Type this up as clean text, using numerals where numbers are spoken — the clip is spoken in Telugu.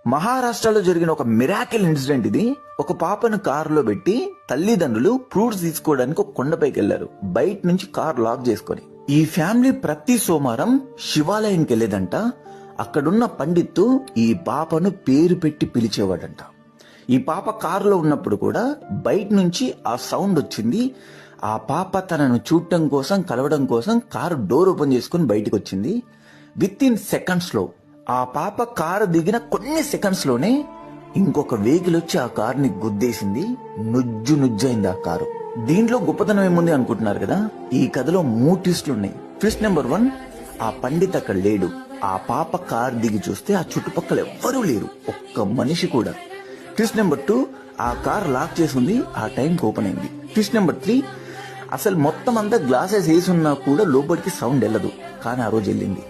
మహారాష్ట్రలో జరిగిన ఒక మిరాకిల్ ఇన్సిడెంట్ ఇది. ఒక పాపను కారులో పెట్టి తల్లిదండ్రులు ఫ్రూట్స్ తీసుకోవడానికి ఒక కొండపైకి వెళ్లారు, బయట నుంచి కార్ లాక్ చేసుకుని. ఈ ఫ్యామిలీ ప్రతి సోమవారం శివాలయానికి వెళ్లేదంట. అక్కడున్న పండిత్తు ఈ పాపను పేరు పెట్టి పిలిచేవాడంట. ఈ పాప కారులో ఉన్నప్పుడు కూడా బయట నుంచి ఆ సౌండ్ వచ్చింది. ఆ పాప తనను చూడటం కోసం, కలవడం కోసం కారు డోర్ ఓపెన్ చేసుకుని బయటకు వచ్చింది. విత్ ఇన్ సెకండ్స్ లో, ఆ పాప కారు దిగిన కొన్ని సెకండ్స్ లోనే ఇంకొక వెహికల్ వచ్చి ఆ కారుని గుద్దేసింది. నుజ్జైంది ఆ కారు. దీంట్లో గొప్పతనం ఏముంది అనుకుంటున్నారు కదా. ఈ కథలో 3 ట్విస్టులు ఉన్నాయి. ట్విస్ట్ నెంబర్ 1, ఆ పండిత్ అక్కడ లేడు. ఆ పాప కారు దిగి చూస్తే ఆ చుట్టుపక్కల ఎవ్వరూ లేరు, ఒక్క మనిషి కూడా. ట్విస్ట్ నెంబర్ 2, ఆ కార్ లాక్ చేసి ఉంది, ఆ టైంకి ఓపెన్ అయింది. ట్విస్ట్ నెంబర్ 3, అసలు మొత్తం అంతా గ్లాసెస్ వేసి ఉన్నా కూడా లోపలికి సౌండ్ వెళ్ళదు, కానీ ఆ రోజు వెళ్ళింది.